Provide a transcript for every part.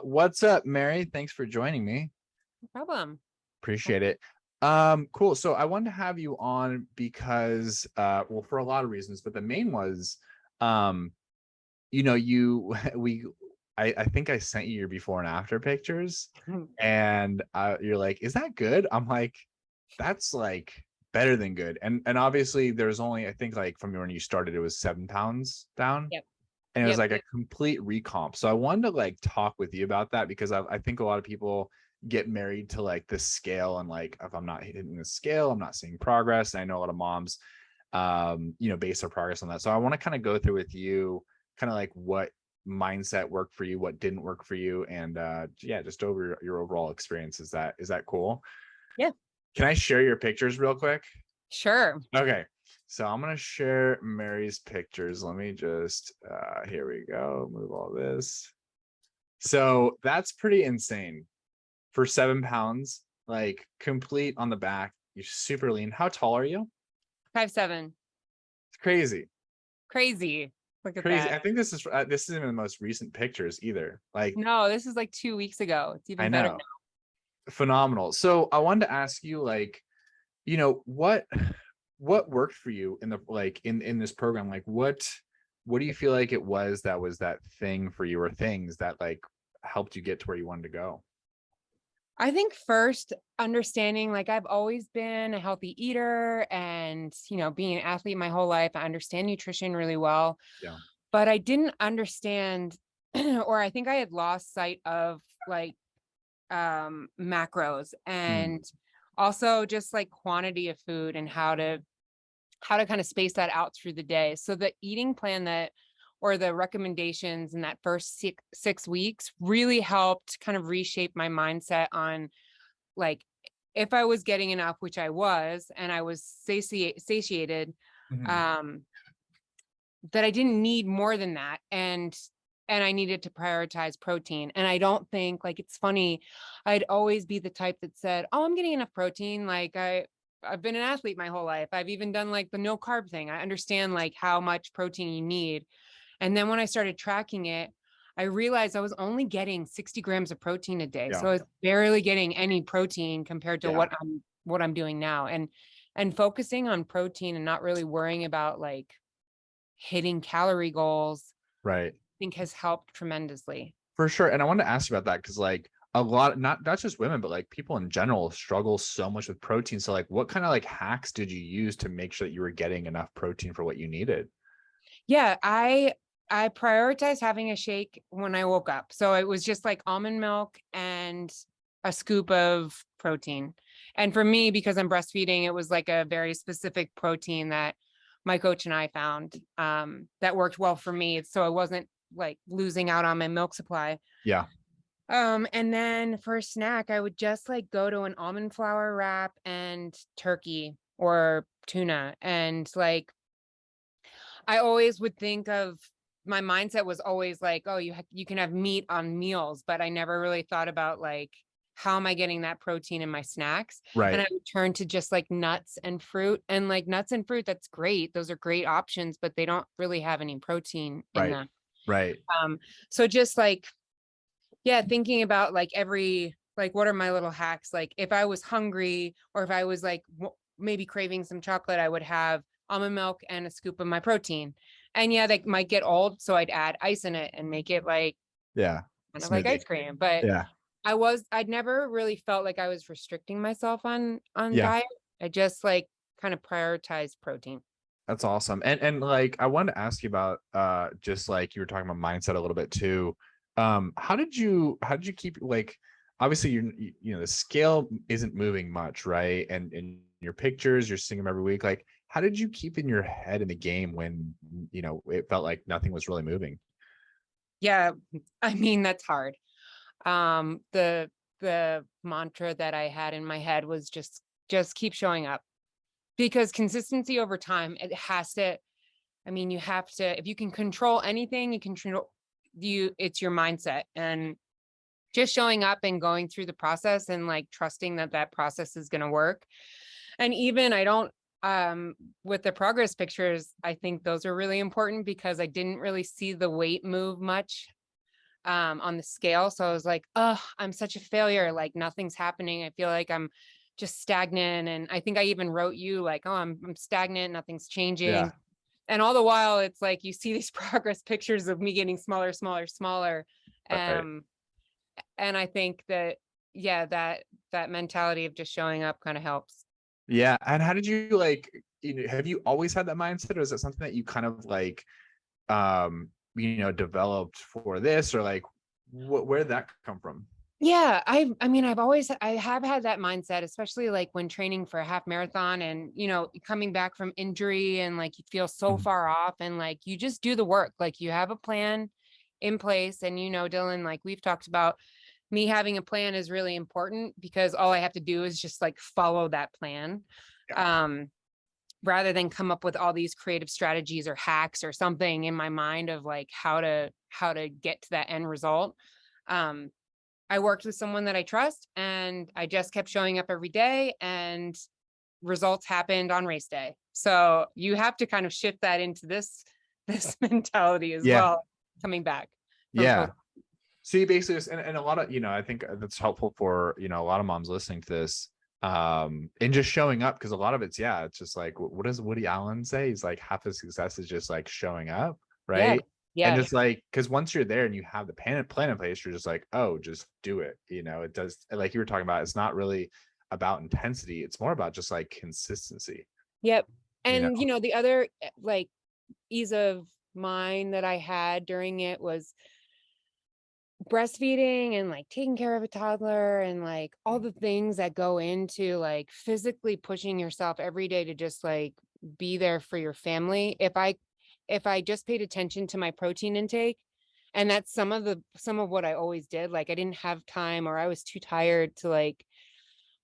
What's up, Mary? Thanks for joining me. No problem. Appreciate it. Cool. So I wanted to have you on because, well, for a lot of reasons, but the main was, um, you know, you, we, I think I sent you your before and after pictures, and you're like, "Is that good?" I'm like, "That's like better than good." And obviously, there's only, I think, like from when you started, it was 7 pounds down. Yep. And it was Yep. like a complete recomp. So I wanted to like talk with you about that because I think a lot of people get married to like this scale, and like if I'm not hitting the scale, I'm not seeing progress. And I know a lot of moms base their progress on that. So I want to kind of go through with you kind of like what mindset worked for you, what didn't work for you, and yeah, just over your overall experience. Is that cool? Yeah. Can I share your pictures real quick? Sure. Okay. So I'm going to share Mary's pictures. Let me just, here we go. Move all this. So that's pretty insane for 7 pounds, like complete on the back. You're super lean. How tall are you? 5'7". It's crazy. Crazy. Look at Crazy. that. I think this isn't even the most recent pictures either. Like, No, this is like 2 weeks ago. It's I even better know. Phenomenal. So I wanted to ask you, like, what worked for you in the like in this program? Like what do you feel like it was that thing for you, or things that like helped you get to where you wanted to go? I think first understanding, like I've always been a healthy eater and, being an athlete my whole life, I understand nutrition really well, Yeah. but I didn't understand, or I think I had lost sight of like macros Mm, and also just like quantity of food and how to kind of space that out through the day. So the eating plan or the recommendations in that first 6 weeks really helped kind of reshape my mindset on like, if I was getting enough, which I was, and I was satiated, mhm. um, that I didn't need more than that. And I needed to prioritize protein. And I don't think, like, it's funny, I'd always be the type that said, "Oh, I'm getting enough protein. Like I've been an athlete my whole life. I've even done like the no carb thing. I understand like how much protein you need." And then when I started tracking it, I realized I was only getting 60 grams of protein a day. Yeah. So I was barely getting any protein compared to Yeah. what I'm doing now. And focusing on protein and not really worrying about like hitting calorie goals, Right. I think has helped tremendously. For sure. And I wanted to ask you about that because like a lot, not just women, but like people in general struggle so much with protein. So like what kind of like hacks did you use to make sure that you were getting enough protein for what you needed? Yeah, I prioritized having a shake when I woke up. So it was just like almond milk and a scoop of protein. And for me, because I'm breastfeeding, it was like a very specific protein that my coach and I found that worked well for me. So I wasn't like losing out on my milk supply. Yeah. And then for a snack, I would just like go to an almond flour wrap and turkey or tuna. And like I always would think of, my mindset was always like, oh, you can have meat on meals, but I never really thought about like, how am I getting that protein in my snacks? And Right. I would turn to just like nuts and fruit, and like nuts and fruit. That's great. Those are great options, but they don't really have any protein in Right. them. Right. So just like, yeah, thinking about like like, what are my little hacks? Like if I was hungry or if I was like maybe craving some chocolate, I would have almond milk and a scoop of my protein. And yeah, they might get old. So I'd add ice in it and make it like Yeah. kind of like Smoothie. ice cream. But Yeah. I'd never really felt like I was restricting myself on Yeah. diet. I just like kind of prioritize protein. That's awesome. And like I wanted to ask you about just like you were talking about mindset a little bit too. How did you keep like, obviously the scale isn't moving much, right? And in your pictures, you're seeing them every week. Like how did you keep in your head in the game when it felt like nothing was really moving? Yeah, I mean, that's hard. The mantra that I had in my head was just keep showing up, because consistency over time, it has to, I mean, you have to, if you can control anything, you can control it's your mindset, and just showing up and going through the process and like trusting that that process is going to work. And even I don't, with the progress pictures, I think those are really important because I didn't really see the weight move much. on the scale. So I was like, oh, I'm such a failure. Like nothing's happening. I feel like I'm just stagnant. And I think I even wrote you like, oh, I'm stagnant. Nothing's changing. Yeah. And all the while it's like, you see these progress pictures of me getting smaller, smaller, smaller. Right. Um, and I think that, yeah, that mentality of just showing up kind of helps. Yeah. And how did you like, have you always had that mindset, or is that something that you kind of like, developed for this, or like where did that come from? Yeah, I have had that mindset, especially like when training for a half marathon and, coming back from injury and like you feel so Mhm. far off and like you just do the work. Like you have a plan in place. And, Dylan, like we've talked about, me having a plan is really important because all I have to do is just like follow that plan. Yeah. Um, Rather than come up with all these creative strategies or hacks or something in my mind of like how to get to that end result. Um, I worked with someone that I trust and I just kept showing up every day and results happened on race day. So you have to kind of shift that into this mentality as Yeah. well, coming back from pro. Yeah. So you basically just, and a lot of, I think that's helpful for, a lot of moms listening to this, and just showing up. Cause a lot of it's, yeah, it's just like, what does Woody Allen say? He's like, half of success is just like showing up. Yeah. Right. And Yes. just like, cause once you're there and you have the plan in place, you're just like, oh, just do it. It does, like you were talking about, it's not really about intensity. It's more about just like consistency, Yep. you know? And the other like ease of mind that I had during it was breastfeeding and like taking care of a toddler and like all the things that go into like physically pushing yourself every day to just like be there for your family. If I just paid attention to my protein intake, and that's some of what I always did, like I didn't have time or I was too tired to like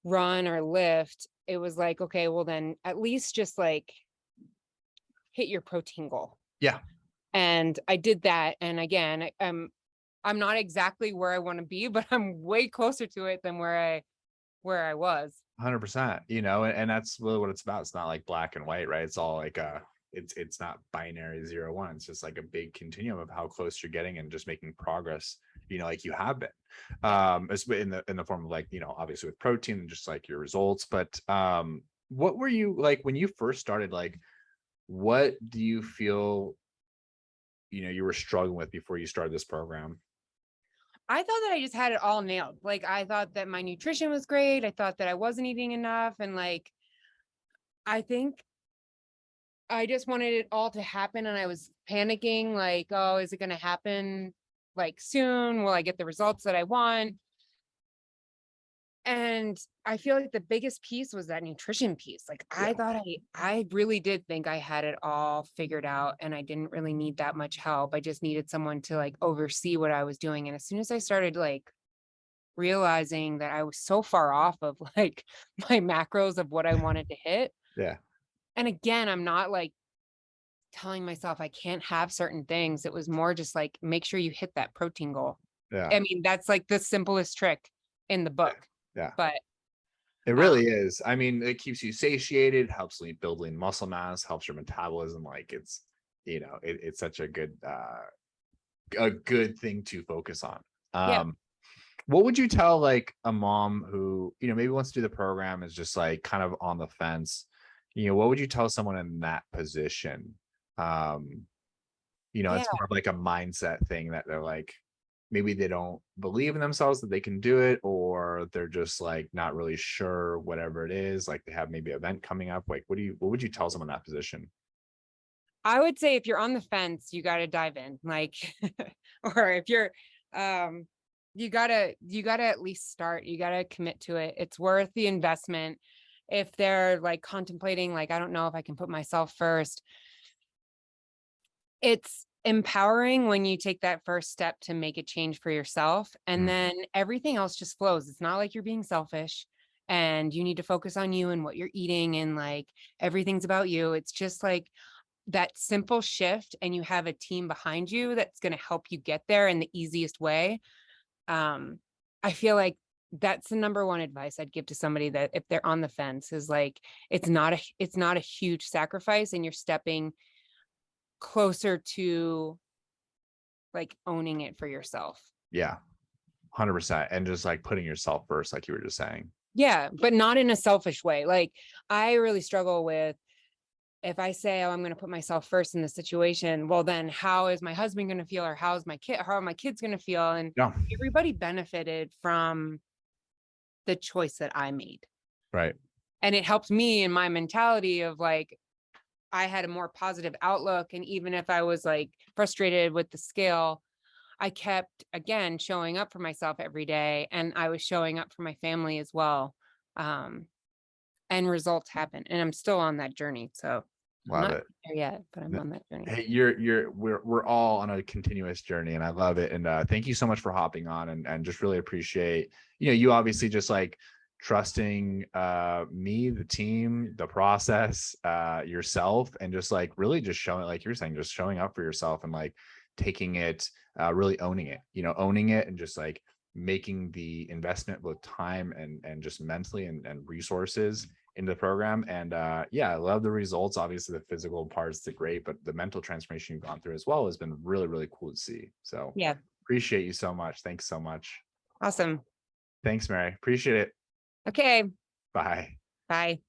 run or lift, it was like, okay, well then at least just like hit your protein goal. Yeah. And I did that. And again, I'm not exactly where I want to be, but I'm way closer to it than where I was. 100%, and that's really what it's about. It's not like black and white, right? It's all like it's not binary 0 1. It's just like a big continuum of how close you're getting and just making progress, like you have been. Yeah. It's in the form of like, obviously with protein and just like your results. But what were you like when you first started? Like, what do you feel you were struggling with before you started this program? I thought that I just had it all nailed. Like I thought that my nutrition was great. I thought that I wasn't eating enough. And like I think I just wanted it all to happen and I was panicking, like, oh, is it gonna happen like soon? Will I get the results that I want? And I feel like the biggest piece was that nutrition piece. Like Yeah. I thought I really did think I had it all figured out and I didn't really need that much help. I just needed someone to like oversee what I was doing. And as soon as I started like realizing that I was so far off of like my macros of what I wanted to hit. Yeah. And again, I'm not like telling myself I can't have certain things. It was more just like make sure you hit that protein goal. Yeah. I mean, that's like the simplest trick in the book. Yeah. But It um really is. I mean, it keeps you satiated, helps build lean muscle mass, helps your metabolism. Like it's such a good thing to focus on. yeah, What would you tell like a mom who, maybe wants to do the program, is just like kind of on the fence? What would you tell someone in that position? Um, yeah. it's more of like a mindset thing that they're like, maybe they don't believe in themselves that they can do it, or they're just like not really sure, whatever it is, like they have maybe an event coming up. Like, what would you tell someone in that position? I would say if you're on the fence, you got to dive in. Like or if you're um you got to at least start. You got to commit to it. It's worth the investment. If they're like contemplating like I don't know if I can put myself first, it's empowering when you take that first step to make a change for yourself and Mm, then everything else just flows. It's not like you're being selfish and you need to focus on you and what you're eating and like everything's about you. It's just like that simple shift and you have a team behind you that's going to help you get there in the easiest way. um I feel like that's the number one advice I'd give to somebody that if they're on the fence is like it's not a huge sacrifice and you're stepping closer to like owning it for yourself. Yeah, 100%. And just like putting yourself first, like you were just saying. Yeah, but not in a selfish way. Like I really struggle with, if I say, oh, I'm going to put myself first in the situation, well, then how is my husband going to feel? Or how are my kids going to feel? And Yeah. everybody benefited from the choice that I made. Right. And it helped me in my mentality of like, I had a more positive outlook. And even if I was like frustrated with the scale, I kept, again, showing up for myself every day. And I was showing up for my family as well. Um, and results happen. And I'm still on that journey. So I'm Love not it. there yet, but I'm on that journey. Hey, we're all on a continuous journey, and I love it. And thank you so much for hopping on, and just really appreciate, you obviously just like trusting me, the team, the process, yourself, and just like really just showing, like you're saying, just showing up for yourself and like taking it, really owning it, owning it, and just like making the investment with time and just mentally and resources into the program. And yeah, I love the results. Obviously the physical parts are great, but the mental transformation you've gone through as well has been really, really cool to see. So Yeah. appreciate you so much. Thanks so much. Awesome. Thanks, Mary. Appreciate it. Okay. Bye. Bye.